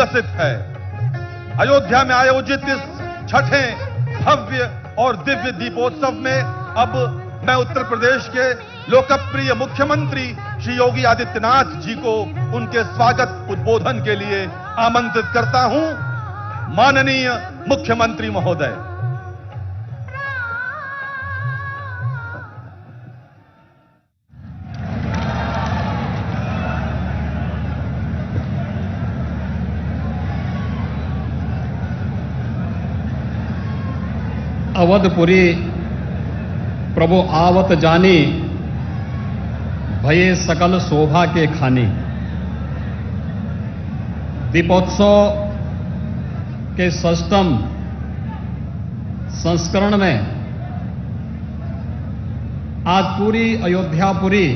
उल्लसित है। अयोध्या में आयोजित इस छठें भव्य और दिव्य दीपोत्सव में अब मैं उत्तर प्रदेश के लोकप्रिय मुख्यमंत्री श्री योगी आदित्यनाथ जी को उनके स्वागत उद्बोधन के लिए आमंत्रित करता हूं। माननीय मुख्यमंत्री महोदय। अवधपुरी प्रभु आवत जानी, भये सकल शोभा के खानी। दीपोत्सव के षष्ठम संस्करण में आज पूरी अयोध्यापुरी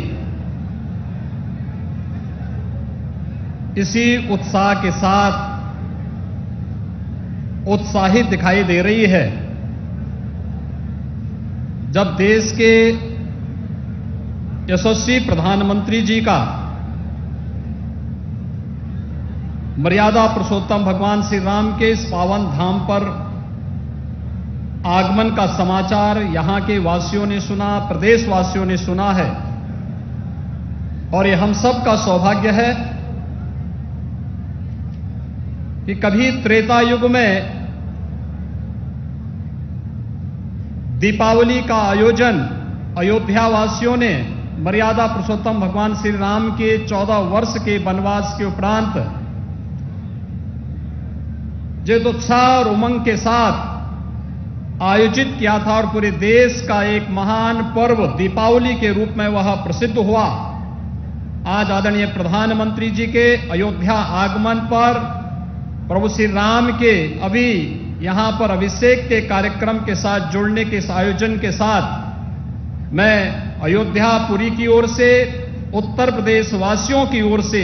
इसी उत्साह के साथ उत्साहित दिखाई दे रही है, जब देश के यशस्वी प्रधानमंत्री जी का मर्यादा पुरुषोत्तम भगवान श्री राम के इस पावन धाम पर आगमन का समाचार यहां के वासियों ने सुना, प्रदेशवासियों ने सुना है। और ये हम सब का सौभाग्य है कि कभी त्रेता युग में दीपावली का आयोजन अयोध्या वासियों ने मर्यादा पुरुषोत्तम भगवान श्री राम के 14 वर्ष के वनवास के उपरांत जिस उत्साह और उमंग के साथ आयोजित किया था और पूरे देश का एक महान पर्व दीपावली के रूप में वह प्रसिद्ध हुआ। आज आदरणीय प्रधानमंत्री जी के अयोध्या आगमन पर प्रभु श्री राम के अभी यहां पर अभिषेक के कार्यक्रम के साथ जुड़ने के इस आयोजन के साथ मैं अयोध्यापुरी की ओर से, उत्तर प्रदेश वासियों की ओर से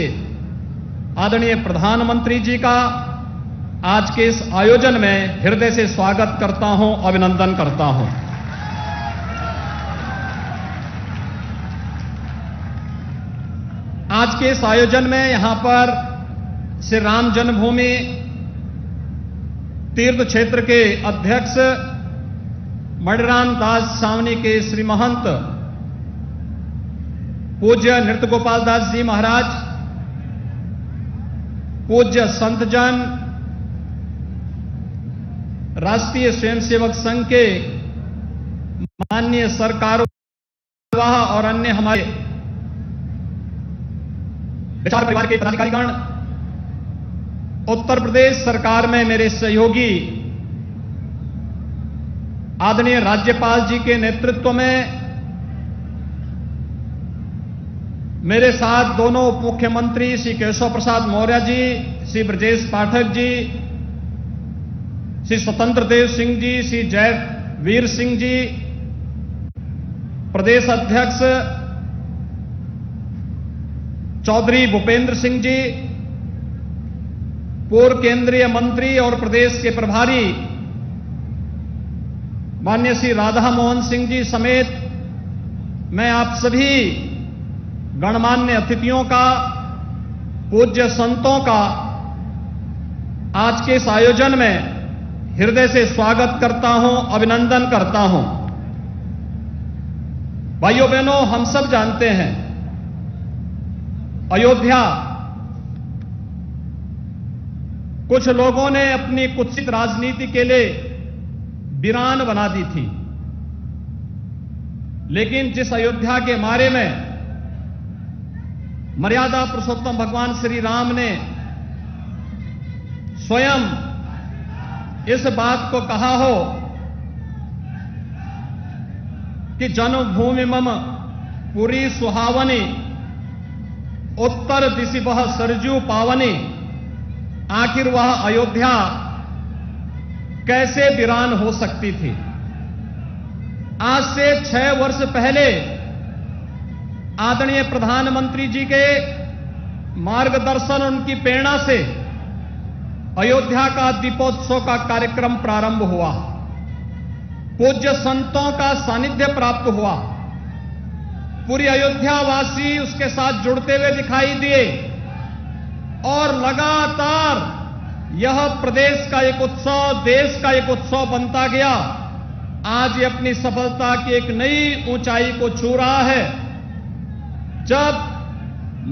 आदरणीय प्रधानमंत्री जी का आज के इस आयोजन में हृदय से स्वागत करता हूं, अभिनंदन करता हूं। आज के इस आयोजन में यहां पर श्री राम जन्मभूमि तीर्थ क्षेत्र के अध्यक्ष मणिराम दास सावनी के श्री महंत पूज्य नृत्य गोपाल दास जी महाराज, पूज्य संतजन, राष्ट्रीय स्वयंसेवक संघ के माननीय सरकार और अन्य हमारे विचार परिवार के पदाधिकारीगण, उत्तर प्रदेश सरकार में मेरे सहयोगी आदरणीय राज्यपाल जी के नेतृत्व में मेरे साथ दोनों उप मुख्यमंत्री श्री केशव प्रसाद मौर्य जी, श्री ब्रजेश पाठक जी, श्री स्वतंत्र देव सिंह जी, श्री जयवीर सिंह जी, प्रदेश अध्यक्ष चौधरी भूपेंद्र सिंह जी, पूर्व केंद्रीय मंत्री और प्रदेश के प्रभारी माननीय श्री राधा मोहन सिंह जी समेत मैं आप सभी गणमान्य अतिथियों का, पूज्य संतों का आज के इस आयोजन में हृदय से स्वागत करता हूं, अभिनंदन करता हूं। भाइयों बहनों, हम सब जानते हैं अयोध्या कुछ लोगों ने अपनी कुत्सित राजनीति के लिए वीरान बना दी थी, लेकिन जिस अयोध्या के बारे में मर्यादा पुरुषोत्तम भगवान श्री राम ने स्वयं इस बात को कहा हो कि जन्मभूमि मम पुरी सुहावनी, उत्तर दिशि वह सरजू पावनी, आखिर वह अयोध्या कैसे वीरान हो सकती थी। आज से 6 वर्ष पहले आदरणीय प्रधानमंत्री जी के मार्गदर्शन, उनकी प्रेरणा से अयोध्या का दीपोत्सव का कार्यक्रम प्रारंभ हुआ, पूज्य संतों का सानिध्य प्राप्त हुआ, पूरी अयोध्या वासी उसके साथ जुड़ते हुए दिखाई दिए और लगातार यह प्रदेश का एक उत्सव, देश का एक उत्सव बनता गया। आज ये अपनी सफलता की एक नई ऊंचाई को छू रहा है, जब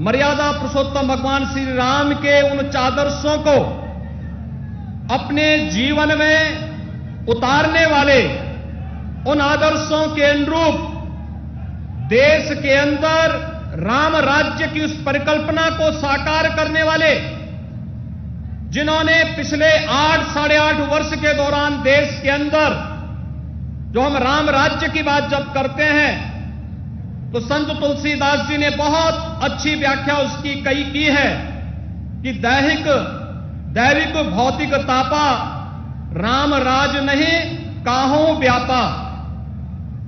मर्यादा पुरुषोत्तम भगवान श्री राम के उन आदर्शों को अपने जीवन में उतारने वाले, उन आदर्शों के अनुरूप देश के अंदर राम राज्य की उस परिकल्पना को साकार करने वाले, जिन्होंने पिछले 8-8.5 वर्ष के दौरान देश के अंदर, जो हम राम राज्य की बात जब करते हैं तो संत तुलसीदास जी ने बहुत अच्छी व्याख्या उसकी की है कि दैविक भौतिक तापा, राम राज नहीं काहू व्यापा।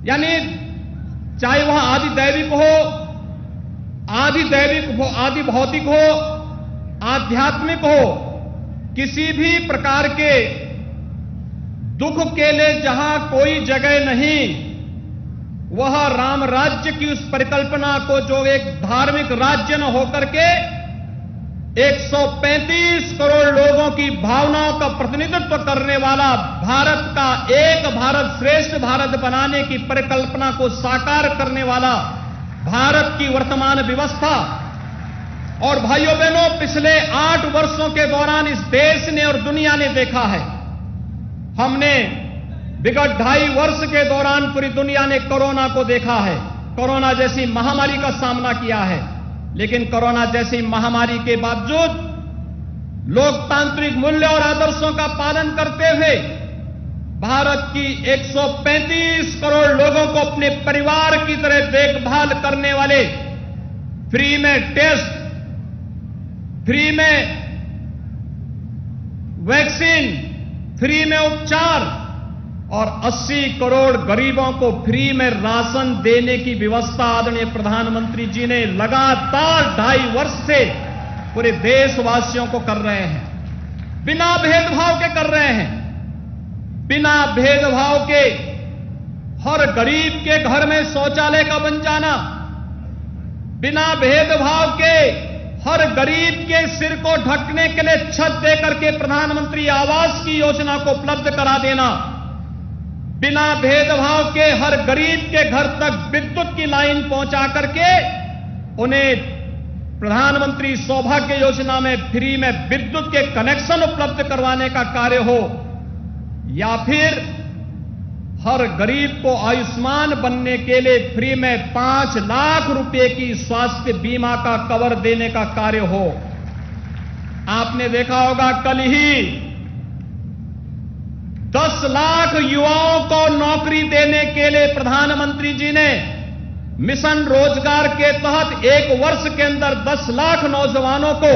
यानी चाहे वह आदि दैविक हो, आदि भौतिक हो, आध्यात्मिक हो, किसी भी प्रकार के दुख के लिए जहां कोई जगह नहीं, वह राम राज्य की उस परिकल्पना को, जो एक धार्मिक राज्य न होकर के 135 करोड़ लोगों की भावनाओं का प्रतिनिधित्व करने वाला, भारत का एक भारत श्रेष्ठ भारत बनाने की परिकल्पना को साकार करने वाला भारत की वर्तमान व्यवस्था। और भाइयों बहनों, पिछले 8 वर्षों के दौरान इस देश ने और दुनिया ने देखा है, हमने विगत 2.5 वर्ष के दौरान पूरी दुनिया ने कोरोना को देखा है, कोरोना जैसी महामारी का सामना किया है। लेकिन कोरोना जैसी महामारी के बावजूद लोकतांत्रिक मूल्य और आदर्शों का पालन करते हुए भारत की 135 करोड़ लोगों को अपने परिवार की तरह देखभाल करने वाले, फ्री में टेस्ट, फ्री में वैक्सीन, फ्री में उपचार और 80 करोड़ गरीबों को फ्री में राशन देने की व्यवस्था आदरणीय प्रधानमंत्री जी ने लगातार 2.5 वर्ष से पूरे देशवासियों को कर रहे हैं। बिना भेदभाव के कर रहे हैं, बिना भेदभाव के। हर गरीब के घर में शौचालय का बन जाना, बिना भेदभाव के हर गरीब के सिर को ढकने के लिए छत देकर के प्रधानमंत्री आवास की योजना को उपलब्ध करा देना, बिना भेदभाव के हर गरीब के घर तक विद्युत की लाइन पहुंचा करके उन्हें प्रधानमंत्री सौभाग्य योजना में फ्री में विद्युत के कनेक्शन उपलब्ध करवाने का कार्य हो, या फिर हर गरीब को आयुष्मान बनने के लिए फ्री में 5 लाख रुपए की स्वास्थ्य बीमा का कवर देने का कार्य हो। आपने देखा होगा, कल ही 10 लाख युवाओं को नौकरी देने के लिए प्रधानमंत्री जी ने मिशन रोजगार के तहत 1 वर्ष के अंदर 10 लाख नौजवानों को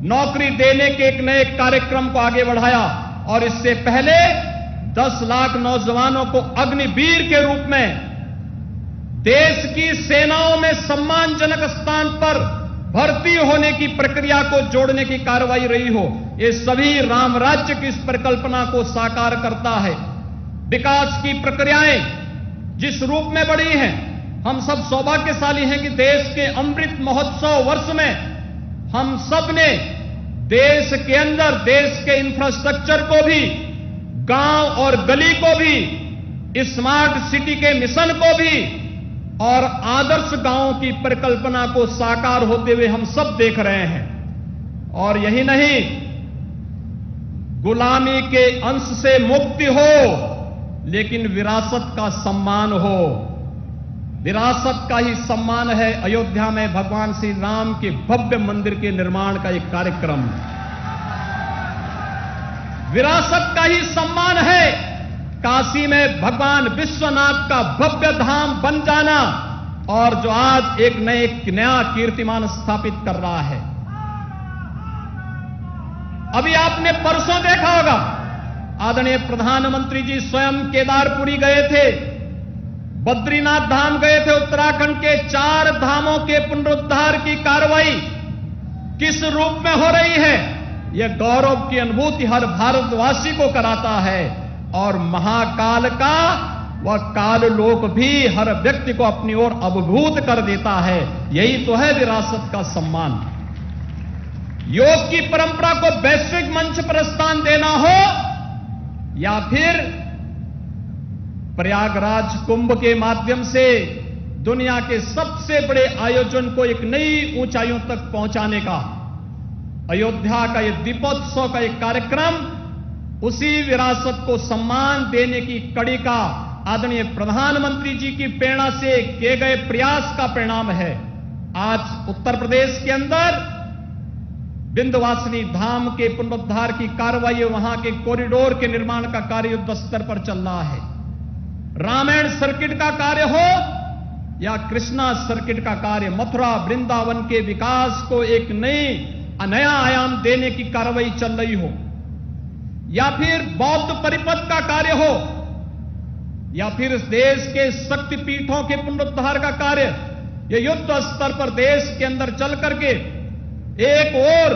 नौकरी देने के एक नए कार्यक्रम को आगे बढ़ाया। और इससे पहले 10 लाख नौजवानों को अग्निवीर के रूप में देश की सेनाओं में सम्मानजनक स्थान पर भर्ती होने की प्रक्रिया को जोड़ने की कार्रवाई रही हो। ये सभी राम राज्य की इस परिकल्पना को साकार करता है। विकास की प्रक्रियाएं जिस रूप में बढ़ी हैं, हम सब सौभाग्यशाली हैं कि देश के अमृत महोत्सव वर्ष में हम सब ने देश के अंदर देश के इंफ्रास्ट्रक्चर को भी, गांव और गली को भी, स्मार्ट सिटी के मिशन को भी और आदर्श गांवों की परिकल्पना को साकार होते हुए हम सब देख रहे हैं। और यही नहीं, गुलामी के अंश से मुक्ति हो लेकिन विरासत का सम्मान हो। विरासत का ही सम्मान है अयोध्या में भगवान श्री राम के भव्य मंदिर के निर्माण का एक कार्यक्रम। विरासत का ही सम्मान है काशी में भगवान विश्वनाथ का भव्य धाम बन जाना, और जो आज एक नया कीर्तिमान स्थापित कर रहा है। अभी आपने परसों देखा होगा, आदरणीय प्रधानमंत्री जी स्वयं केदारपुरी गए थे, बद्रीनाथ धाम गए थे। उत्तराखंड के 4 धामों के पुनरुद्धार की कार्रवाई किस रूप में हो रही है, यह गौरव की अनुभूति हर भारतवासी को कराता है। और महाकाल का वह काल लोक भी हर व्यक्ति को अपनी ओर अभिभूत कर देता है। यही तो है विरासत का सम्मान। योग की परंपरा को वैश्विक मंच पर या फिर प्रयागराज कुंभ के माध्यम से दुनिया के सबसे बड़े आयोजन को एक नई ऊंचाइयों तक पहुंचाने का अयोध्या का यह दीपोत्सव का एक कार्यक्रम उसी विरासत को सम्मान देने की कड़ी का आदरणीय प्रधानमंत्री जी की प्रेरणा से किए गए प्रयास का परिणाम है। आज उत्तर प्रदेश के अंदर विंध्यवासिनी धाम के पुनरुद्धार की कार्रवाई, वहां के कॉरिडोर के निर्माण का कार्य युद्ध स्तर पर चल रहा है। रामायण सर्किट का कार्य हो या कृष्णा सर्किट का कार्य, मथुरा वृंदावन के विकास को एक नया आयाम देने की कार्रवाई चल रही हो, या फिर बौद्ध परिपथ का कार्य हो, या फिर इस देश के शक्तिपीठों के पुनरुद्धार का कार्य, यह युद्ध स्तर पर देश के अंदर चल करके एक और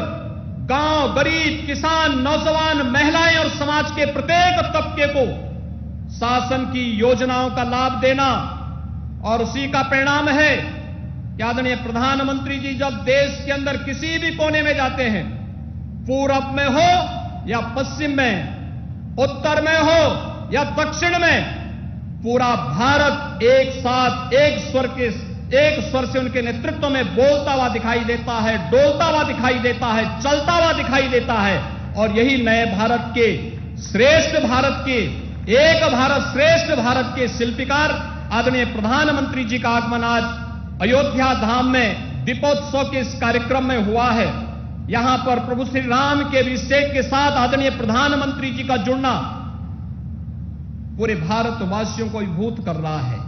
गांव, गरीब, किसान, नौजवान, महिलाएं और समाज के प्रत्येक तबके को शासन की योजनाओं का लाभ देना, और उसी का परिणाम है कि आदरणीय प्रधानमंत्री जी जब देश के अंदर किसी भी कोने में जाते हैं, पूरब में हो या पश्चिम में, उत्तर में हो या दक्षिण में, पूरा भारत एक साथ एक स्वर से उनके नेतृत्व में बोलता हुआ दिखाई देता है, डोलता हुआ दिखाई देता है, चलता हुआ दिखाई देता है। और यही नए भारत के, श्रेष्ठ भारत के, एक भारत श्रेष्ठ भारत के शिल्पकार आदरणीय प्रधानमंत्री जी का आगमन आज अयोध्या धाम में दीपोत्सव के इस कार्यक्रम में हुआ है। यहां पर प्रभु श्री राम के अभिषेक के साथ आदरणीय प्रधानमंत्री जी का जुड़ना पूरे भारतवासियों को अभिभूत कर रहा है।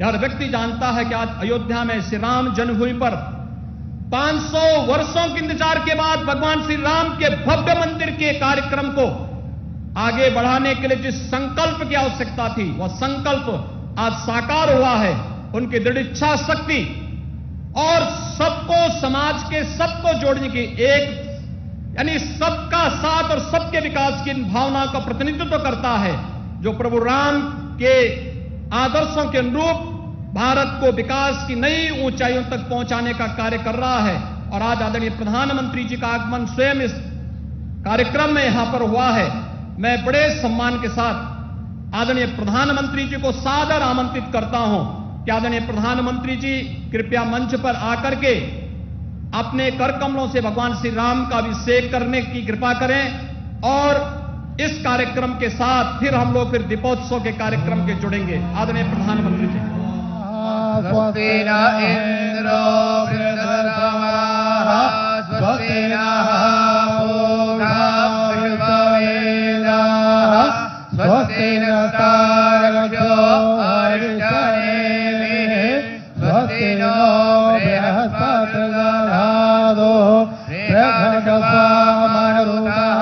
हर व्यक्ति जानता है कि आज अयोध्या में श्री राम जन्मभूमि पर 500 वर्षों के इंतजार के बाद भगवान श्री राम के भव्य मंदिर के कार्यक्रम को आगे बढ़ाने के लिए जिस संकल्प की आवश्यकता थी, वह संकल्प आज साकार हुआ है। उनकी दृढ़ इच्छा शक्ति और सबको, समाज के सबको जोड़ने की एक, यानी सबका साथ और सबके विकास की भावना का प्रतिनिधित्व करता है, जो प्रभु राम के आदर्शों के अनुरूप भारत को विकास की नई ऊंचाइयों तक पहुंचाने का कार्य कर रहा है। और आज आदरणीय प्रधानमंत्री जी का आगमन स्वयं इस कार्यक्रम में यहां पर हुआ है। मैं बड़े सम्मान के साथ आदरणीय प्रधानमंत्री जी को सादर आमंत्रित करता हूं कि आदरणीय प्रधानमंत्री जी कृपया मंच पर आकर के अपने कर कमलों से भगवान श्री राम का अभिषेक करने की कृपा करें, और इस कार्यक्रम के साथ फिर हम लोग फिर दीपोत्सव के कार्यक्रम के जुड़ेंगे। आदरणीय प्रधानमंत्री जी। स्वस्ति न इंद्रो वृद्धतमः स्वस्ति नः पूषा विश्ववेदाः स्वस्ति नस्तार्क्ष्यो अरिष्टनेमिः स्वस्ति नो बृहस्पतिर्दधातु बृहस्पतिर्मरुतः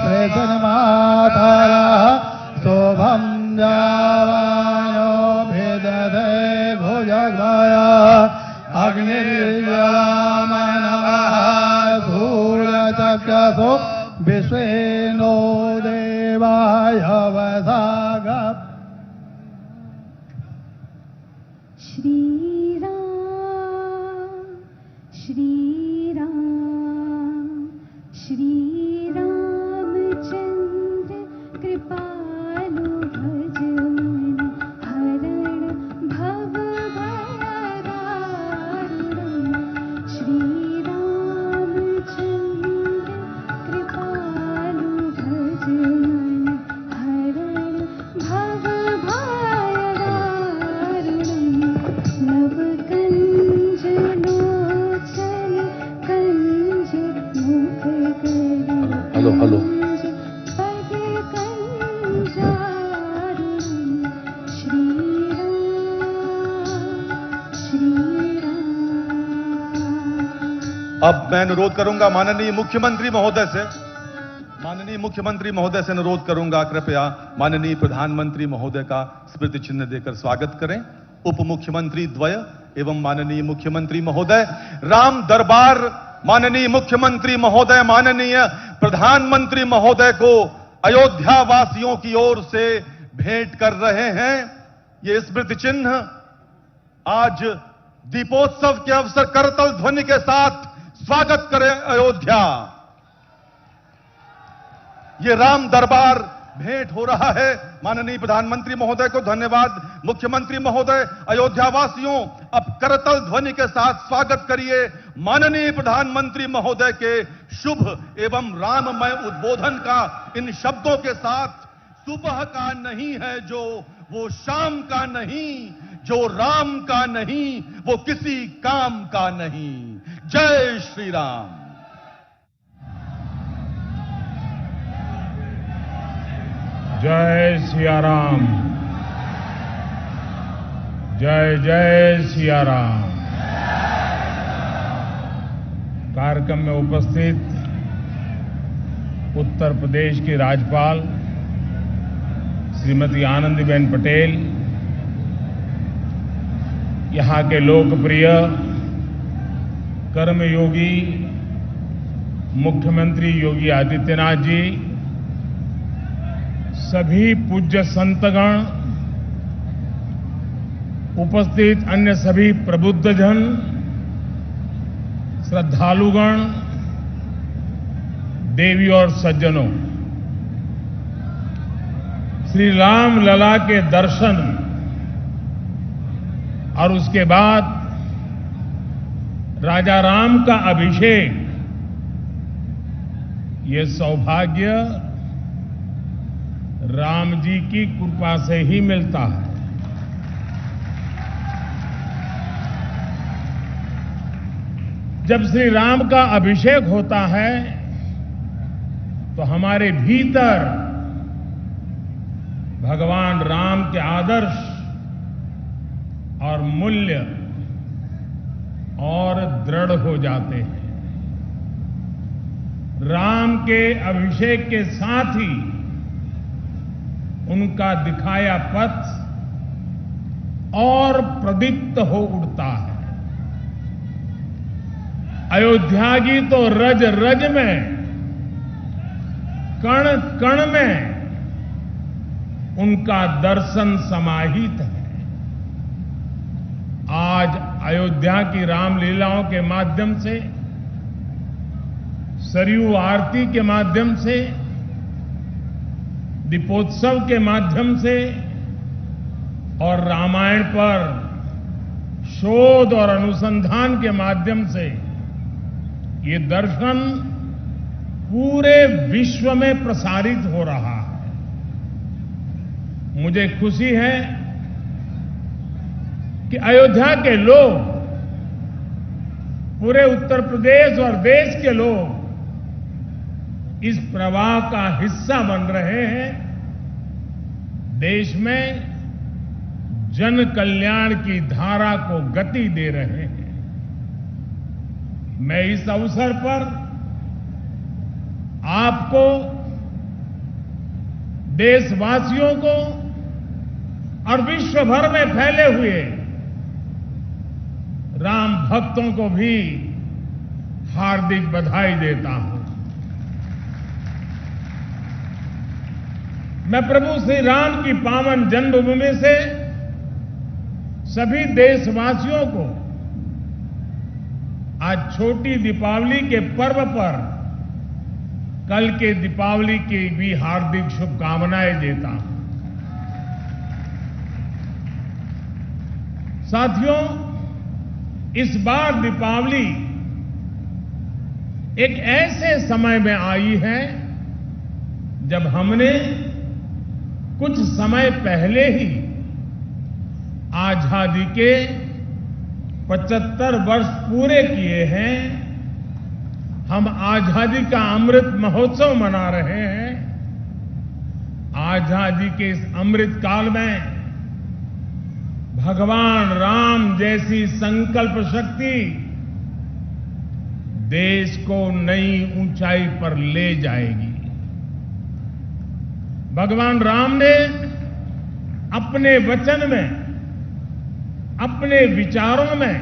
प्रसन्नमातरः शोभं जावानो भेदते भुजगया अग्निर्यामनवः सूर्यचक्षुषो विश्वेनो देवाय वसाग। श्री राम श्री राम श्री रामचंद्र कृपालु भजमन हरण भव भयदारुणं श्री रामचंद्र कृपालु भजमन हरण भव भयदारुणं नव कंज लोचन कंज मुख करी हेलो पद कंजारुणं श्री राम। अब मैं अनुरोध करूंगा माननीय मुख्यमंत्री महोदय से अनुरोध करूंगा कृपया माननीय प्रधानमंत्री महोदय का स्मृति चिन्ह देकर स्वागत करें। उप मुख्यमंत्री द्वय एवं माननीय मुख्यमंत्री महोदय राम दरबार माननीय मुख्यमंत्री महोदय, माननीय प्रधानमंत्री महोदय को अयोध्या वासियों की ओर से भेंट कर रहे हैं। ये स्मृति चिन्ह आज दीपोत्सव के अवसर करतल ध्वनि के साथ स्वागत करें अयोध्या। ये राम दरबार भेंट हो रहा है। माननीय प्रधानमंत्री महोदय को धन्यवाद। मुख्यमंत्री महोदय, अयोध्या वासियों अब करतल ध्वनि के साथ स्वागत करिए माननीय प्रधानमंत्री महोदय के शुभ एवं राममय उद्बोधन का इन शब्दों के साथ। सुबह का नहीं है जो, वो शाम का नहीं, जो राम का नहीं वो किसी काम का नहीं। जय श्री राम। जय सिया राम। जय जय सिया राम। कार्यक्रम में उपस्थित उत्तर प्रदेश की राज्यपाल श्रीमती आनंदीबेन पटेल, यहां के लोकप्रिय कर्मयोगी मुख्यमंत्री योगी आदित्यनाथ जी, सभी पूज्य संतगण, उपस्थित अन्य सभी प्रबुद्धजन, श्रद्धालुगण, देवी और सज्जनों, श्री राम लला के दर्शन और उसके बाद राजा राम का अभिषेक, ये सौभाग्य राम जी की कृपा से ही मिलता है। जब श्री राम का अभिषेक होता है तो हमारे भीतर भगवान राम के आदर्श और मूल्य और दृढ़ हो जाते हैं। राम के अभिषेक के साथ ही उनका दिखाया पथ और प्रदीप्त हो उठता है। अयोध्या की तो रज रज में, कण कण में उनका दर्शन समाहित है। आज अयोध्या की रामलीलाओं के माध्यम से, सरयू आरती के माध्यम से, दीपोत्सव के माध्यम से और रामायण पर शोध और अनुसंधान के माध्यम से ये दर्शन पूरे विश्व में प्रसारित हो रहा है। मुझे खुशी है कि अयोध्या के लोग, पूरे उत्तर प्रदेश और देश के लोग इस प्रवाह का हिस्सा बन रहे हैं। देश में जन कल्याण की धारा को गति दे रहे हैं। मैं इस अवसर पर आपको, देशवासियों को और विश्व भर में फैले हुए राम भक्तों को भी हार्दिक बधाई देता हूं। मैं प्रभु श्री राम की पावन जन्मभूमि से सभी देशवासियों को आज छोटी दीपावली के पर्व पर कल के दीपावली की भी हार्दिक शुभकामनाएं देता हूं। साथियों, इस बार दीपावली एक ऐसे समय में आई है जब हमने कुछ समय पहले ही आजादी के 75 वर्ष पूरे किए हैं। हम आजादी का अमृत महोत्सव मना रहे हैं। आजादी के इस अमृत काल में भगवान राम जैसी संकल्प शक्ति देश को नई ऊंचाई पर ले जाएगी। भगवान राम ने अपने वचन में, अपने विचारों में,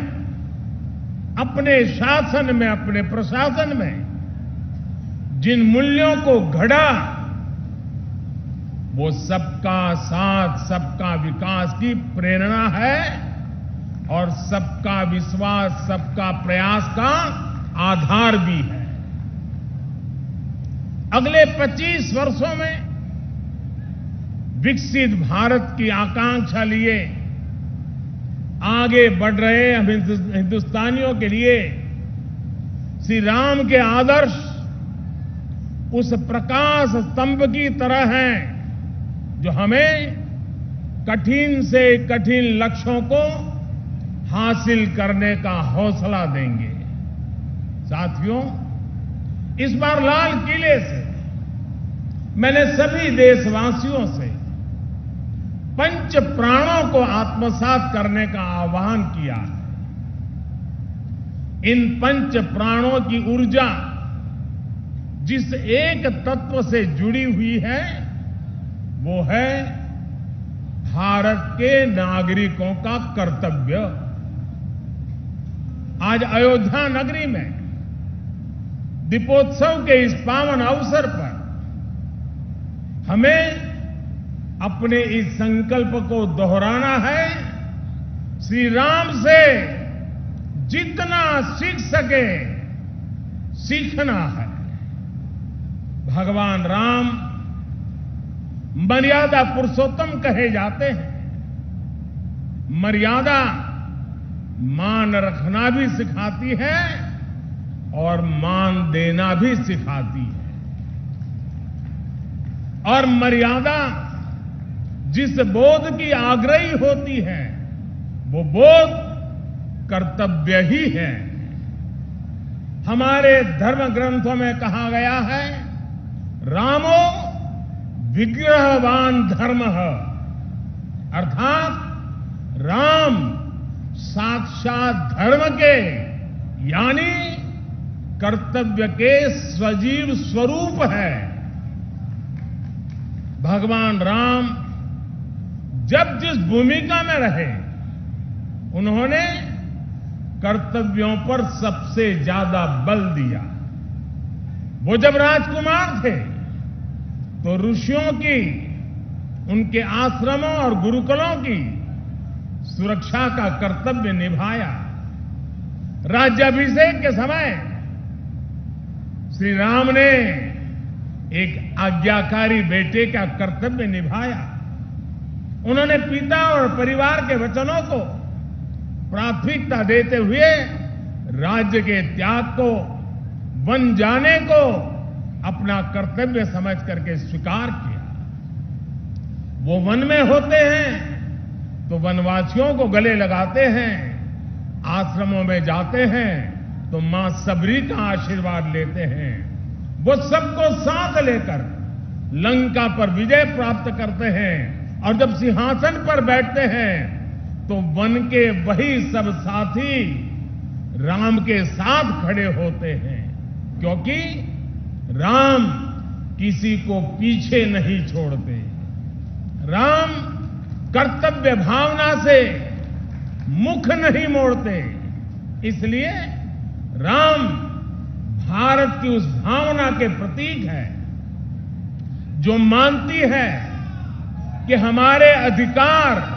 अपने शासन में, अपने प्रशासन में जिन मूल्यों को घड़ा, वो सबका साथ, सबका विकास की प्रेरणा है और सबका विश्वास, सबका प्रयास का आधार भी है। अगले 25 वर्षों में विकसित भारत की आकांक्षा लिए आगे बढ़ रहे हम हिंदुस्तानियों के लिए श्री राम के आदर्श उस प्रकाश स्तंभ की तरह हैं जो हमें कठिन से कठिन लक्ष्यों को हासिल करने का हौसला देंगे। साथियों, इस बार लाल किले से मैंने सभी देशवासियों से पंच प्राणों को आत्मसात करने का आह्वान किया है। इन पंच प्राणों की ऊर्जा जिस एक तत्व से जुड़ी हुई है वो है भारत के नागरिकों का कर्तव्य। आज अयोध्या नगरी में दीपोत्सव के इस पावन अवसर पर हमें अपने इस संकल्प को दोहराना है, श्री राम से जितना सीख सके सीखना है। भगवान राम मर्यादा पुरुषोत्तम कहे जाते हैं। मर्यादा मान रखना भी सिखाती है और मान देना भी सिखाती है। और मर्यादा जिस बोध की आग्रही होती है वो बोध कर्तव्य ही है। हमारे धर्म ग्रंथों में कहा गया है, रामो विग्रहवान धर्मः, अर्थात राम साक्षात धर्म के यानी कर्तव्य के सजीव स्वरूप है। भगवान राम जब जिस भूमिका में रहे उन्होंने कर्तव्यों पर सबसे ज्यादा बल दिया। वो जब राजकुमार थे तो ऋषियों की, उनके आश्रमों और गुरुकुलों की सुरक्षा का कर्तव्य निभाया। राज्याभिषेक के समय श्री राम ने एक आज्ञाकारी बेटे का कर्तव्य निभाया। उन्होंने पिता और परिवार के वचनों को प्राथमिकता देते हुए राज्य के त्याग को, वन जाने को अपना कर्तव्य समझ करके स्वीकार किया। वो वन में होते हैं तो वनवासियों को गले लगाते हैं, आश्रमों में जाते हैं तो मां सबरी का आशीर्वाद लेते हैं। वो सबको साथ लेकर लंका पर विजय प्राप्त करते हैं और जब सिंहासन पर बैठते हैं तो वन के वही सब साथी राम के साथ खड़े होते हैं, क्योंकि राम किसी को पीछे नहीं छोड़ते। राम कर्तव्य भावना से मुख नहीं मोड़ते। इसलिए राम भारत की उस भावना के प्रतीक है जो मानती है कि हमारे अधिकार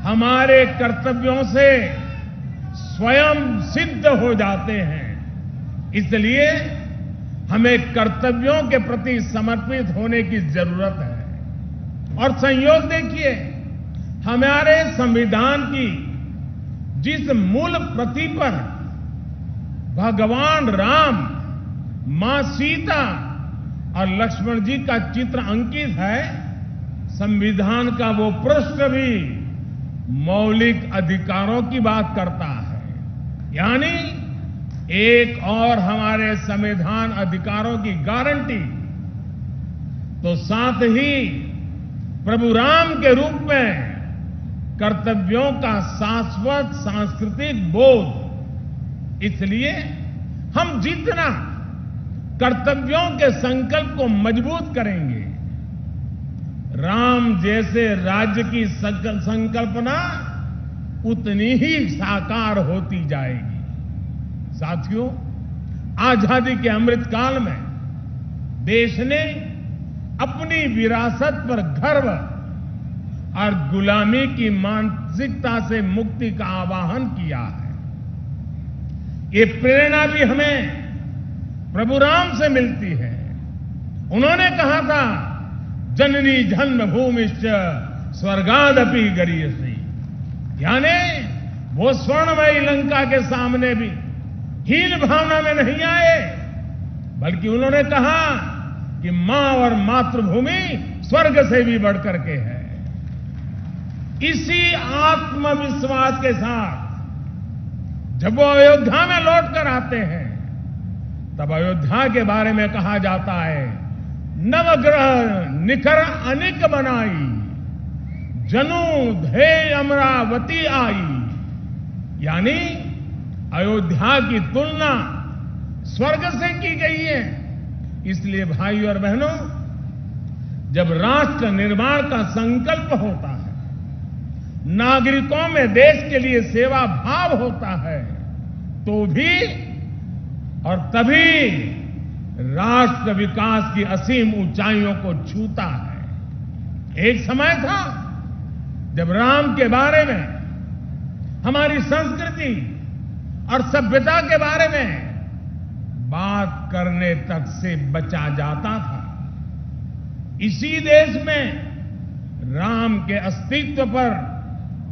हमारे कर्तव्यों से स्वयं सिद्ध हो जाते हैं। इसलिए हमें कर्तव्यों के प्रति समर्पित होने की जरूरत है। और संयोग देखिए, हमारे संविधान की जिस मूल प्रति पर भगवान राम, मां सीता और लक्ष्मण जी का चित्र अंकित है, संविधान का वो पृष्ठ भी मौलिक अधिकारों की बात करता है। यानी एक और हमारे संविधान अधिकारों की गारंटी, तो साथ ही प्रभु राम के रूप में कर्तव्यों का शाश्वत सांस्कृतिक बोध। इसलिए हम जितना कर्तव्यों के संकल्प को मजबूत करेंगे, राम जैसे राज्य की संकल्पना उतनी ही साकार होती जाएगी। साथियों, आजादी के अमृत काल में देश ने अपनी विरासत पर गर्व और गुलामी की मानसिकता से मुक्ति का आह्वान किया है। ये प्रेरणा भी हमें प्रभु राम से मिलती है। उन्होंने कहा था, जननी जन्मभूमिश्च स्वर्गादपि गरीयसी, यानी वो स्वर्णमयी लंका के सामने भी हीन भावना में नहीं आए, बल्कि उन्होंने कहा कि मां और मातृभूमि स्वर्ग से भी बढ़कर के है। इसी आत्मविश्वास के साथ जब वो अयोध्या में लौटकर आते हैं, तब अयोध्या के बारे में कहा जाता है, नवग्रह निखर अनिक बनाई, जनु धे अमरावती आई, यानी अयोध्या की तुलना स्वर्ग से की गई है। इसलिए भाइयों और बहनों, जब राष्ट्र निर्माण का संकल्प होता है, नागरिकों में देश के लिए सेवा भाव होता है, तो भी और तभी राष्ट्र विकास की असीम ऊंचाइयों को छूता है। एक समय था जब राम के बारे में, हमारी संस्कृति और सभ्यता के बारे में बात करने तक से बचा जाता था। इसी देश में राम के अस्तित्व पर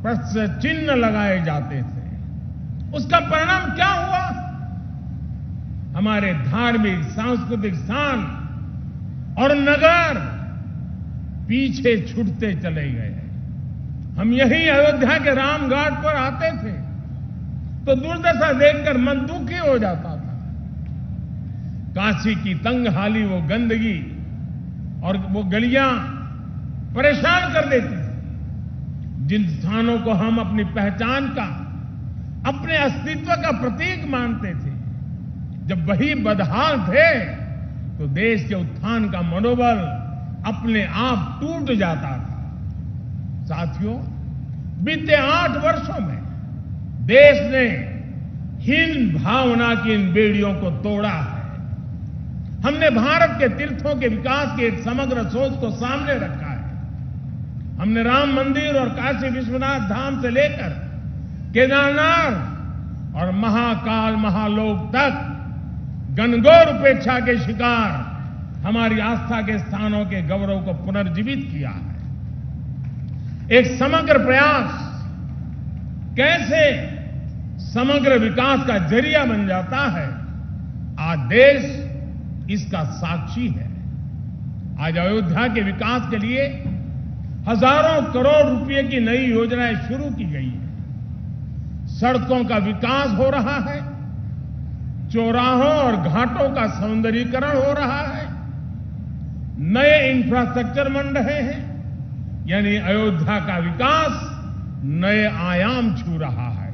प्रश्न चिन्ह लगाए जाते थे। उसका परिणाम क्या हुआ? हमारे धार्मिक सांस्कृतिक स्थान और नगर पीछे छूटते चले गए। हम यही अयोध्या के रामघाट पर आते थे तो दुर्दशा देखकर मन दुखी हो जाता था। काशी की तंगहाली, वो गंदगी और वो गलियां परेशान कर देती थी। जिन स्थानों को हम अपनी पहचान का, अपने अस्तित्व का प्रतीक मानते थे, जब वही बदहाल थे तो देश के उत्थान का मनोबल अपने आप टूट जाता था। साथियों, बीते 8 वर्षों में देश ने हीन भावना की इन बेड़ियों को तोड़ा है। हमने भारत के तीर्थों के विकास की एक समग्र सोच को सामने रखा है। हमने राम मंदिर और काशी विश्वनाथ धाम से लेकर केदारनाथ और महाकाल महालोक तक घनघोर उपेक्षा के शिकार हमारी आस्था के स्थानों के गौरव को पुनर्जीवित किया है। एक समग्र प्रयास कैसे समग्र विकास का जरिया बन जाता है, आज देश इसका साक्षी है। आज अयोध्या के विकास के लिए हजारों करोड़ रुपए की नई योजनाएं शुरू की गई हैं। सड़कों का विकास हो रहा है, चौराहों और घाटों का सौंदर्यीकरण हो रहा है, नए इंफ्रास्ट्रक्चर बन रहे हैं, यानी अयोध्या का विकास नए आयाम छू रहा है।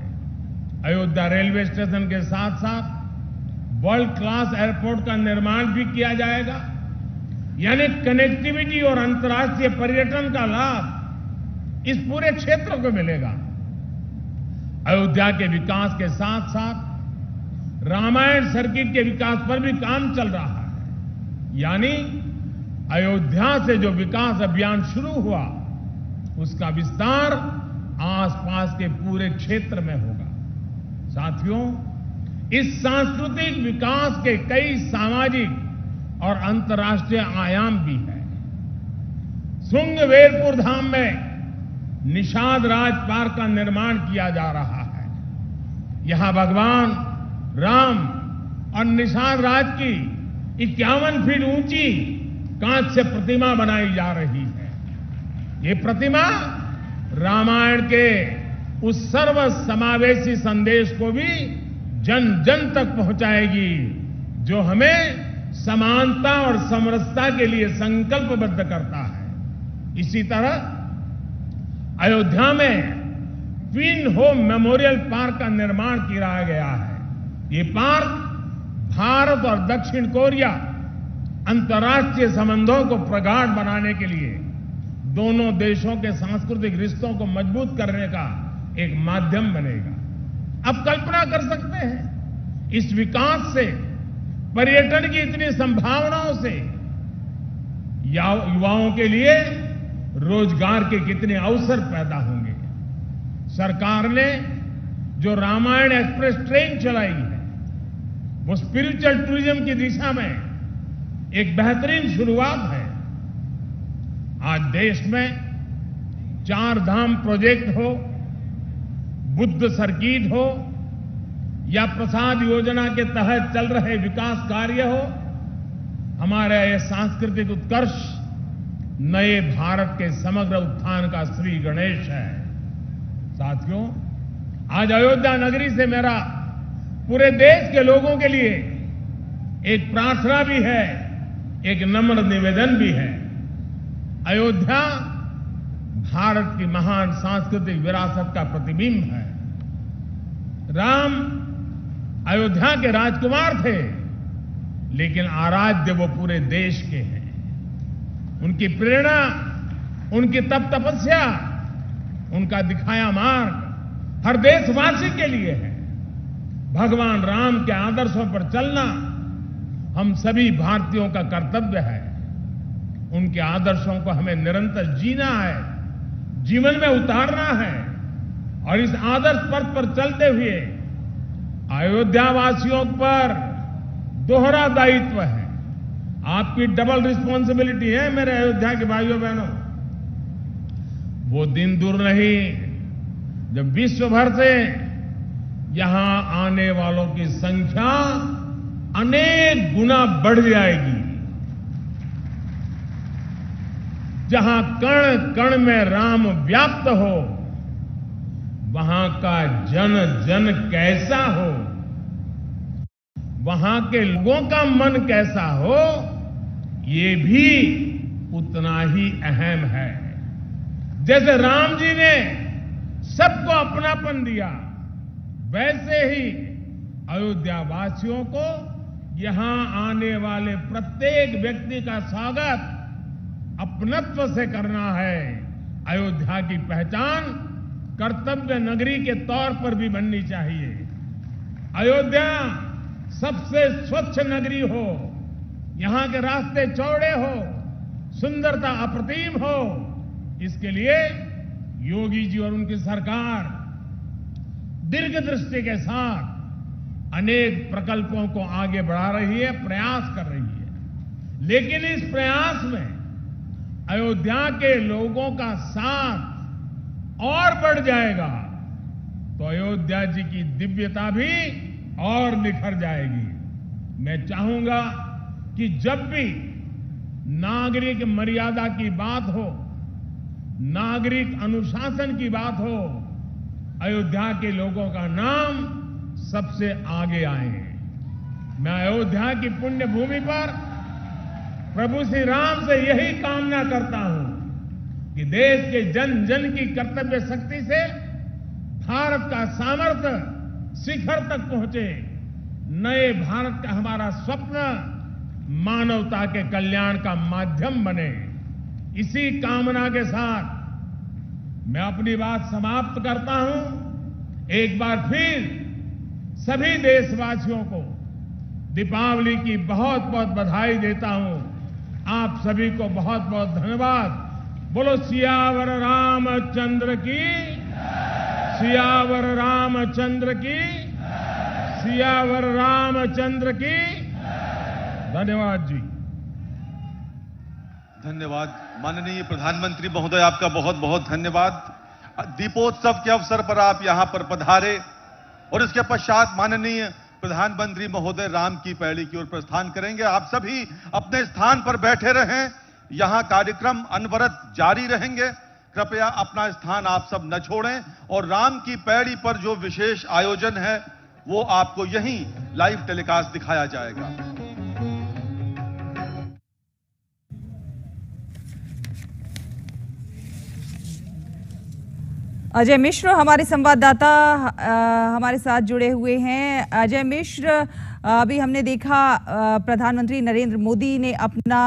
अयोध्या रेलवे स्टेशन के साथ साथ वर्ल्ड क्लास एयरपोर्ट का निर्माण भी किया जाएगा, यानी कनेक्टिविटी और अंतर्राष्ट्रीय पर्यटन का लाभ इस पूरे क्षेत्र को मिलेगा। अयोध्या के विकास के साथ साथ रामायण सर्किट के विकास पर भी काम चल रहा है, यानी अयोध्या से जो विकास अभियान शुरू हुआ उसका विस्तार आसपास के पूरे क्षेत्र में होगा। साथियों, इस सांस्कृतिक विकास के कई सामाजिक और अंतर्राष्ट्रीय आयाम भी हैं। श्रृंगवेरपुर धाम में निषाद राज पार्क का निर्माण किया जा रहा है। यहां भगवान राम और निषाद राज की 51 फीट ऊंची कांच से प्रतिमा बनाई जा रही है। ये प्रतिमा रामायण के उस सर्व समावेशी संदेश को भी जन जन तक पहुंचाएगी जो हमें समानता और समरसता के लिए संकल्पबद्ध करता है। इसी तरह अयोध्या में ट्विन होम मेमोरियल पार्क का निर्माण किया गया है। ये पार्क भारत और दक्षिण कोरिया अंतर्राष्ट्रीय संबंधों को प्रगाढ़ बनाने के लिए दोनों देशों के सांस्कृतिक रिश्तों को मजबूत करने का एक माध्यम बनेगा। अब कल्पना कर सकते हैं इस विकास से, पर्यटन की इतनी संभावनाओं से युवाओं के लिए रोजगार के कितने अवसर पैदा होंगे। सरकार ने जो रामायण एक्सप्रेस ट्रेन चलाई है वो स्पिरिचुअल टूरिज्म की दिशा में एक बेहतरीन शुरुआत है। आज देश में 4 धाम प्रोजेक्ट हो, बुद्ध सर्किट हो या प्रसाद योजना के तहत चल रहे विकास कार्य हो, हमारा यह सांस्कृतिक उत्कर्ष नए भारत के समग्र उत्थान का श्री गणेश है। साथियों, आज अयोध्या नगरी से मेरा पूरे देश के लोगों के लिए एक प्रार्थना भी है, एक नम्र निवेदन भी है। अयोध्या भारत की महान सांस्कृतिक विरासत का प्रतिबिंब है। राम अयोध्या के राजकुमार थे, लेकिन आराध्य वो पूरे देश के हैं। उनकी प्रेरणा, उनकी तप तपस्या, उनका दिखाया मार्ग हर देशवासी के लिए है। भगवान राम के आदर्शों पर चलना हम सभी भारतीयों का कर्तव्य है। उनके आदर्शों को हमें निरंतर जीना है, जीवन में उतारना है और इस आदर्श पथ पर चलते हुए अयोध्या वासियों पर दोहरा दायित्व है। आपकी डबल रिस्पॉन्सिबिलिटी है मेरे अयोध्या के भाइयों बहनों। वो दिन दूर नहीं जब विश्व भर से यहां आने वालों की संख्या अनेक गुना बढ़ जाएगी। जहां कण कण में राम व्याप्त हो, वहां का जन जन कैसा हो, वहां के लोगों का मन कैसा हो, ये भी उतना ही अहम है। जैसे राम जी ने सबको अपनापन दिया, वैसे ही अयोध्या वासियों को यहां आने वाले प्रत्येक व्यक्ति का स्वागत अपनत्व से करना है। अयोध्या की पहचान कर्तव्य नगरी के तौर पर भी बननी चाहिए। अयोध्या सबसे स्वच्छ नगरी हो, यहां के रास्ते चौड़े हो, सुंदरता अप्रतिम हो। इसके लिए योगी जी और उनकी सरकार दीर्घ दृष्टि के साथ अनेक प्रकल्पों को आगे बढ़ा रही है, प्रयास कर रही है। लेकिन इस प्रयास में अयोध्या के लोगों का साथ और बढ़ जाएगा तो अयोध्या जी की दिव्यता भी और निखर जाएगी। मैं चाहूंगा कि जब भी नागरिक मर्यादा की बात हो, नागरिक अनुशासन की बात हो, अयोध्या के लोगों का नाम सबसे आगे आए। मैं अयोध्या की पुण्य भूमि पर प्रभु श्री राम से यही कामना करता हूं कि देश के जन जन की कर्तव्य शक्ति से भारत का सामर्थ्य शिखर तक पहुंचे। नए भारत का हमारा स्वप्न मानवता के कल्याण का माध्यम बने। इसी कामना के साथ मैं अपनी बात समाप्त करता हूं। एक बार फिर सभी देशवासियों को दीपावली की बहुत बहुत बधाई देता हूं। आप सभी को बहुत बहुत धन्यवाद। बोलो सियावर रामचंद्र की, सियावर रामचंद्र की, सियावर रामचंद्र की। धन्यवाद जी। धन्यवाद माननीय प्रधानमंत्री महोदय, आपका बहुत बहुत धन्यवाद। दीपोत्सव के अवसर पर आप यहां पर पधारे और इसके पश्चात माननीय प्रधानमंत्री महोदय राम की पैड़ी की ओर प्रस्थान करेंगे। आप सभी अपने स्थान पर बैठे रहें, यहां कार्यक्रम अनवरत जारी रहेंगे। कृपया अपना स्थान आप सब न छोड़ें और राम की पैड़ी पर जो विशेष आयोजन है वो आपको यहीं लाइव टेलीकास्ट दिखाया जाएगा। अजय मिश्र हमारे संवाददाता हमारे साथ जुड़े हुए हैं। अजय मिश्र, अभी हमने देखा प्रधानमंत्री नरेंद्र मोदी ने अपना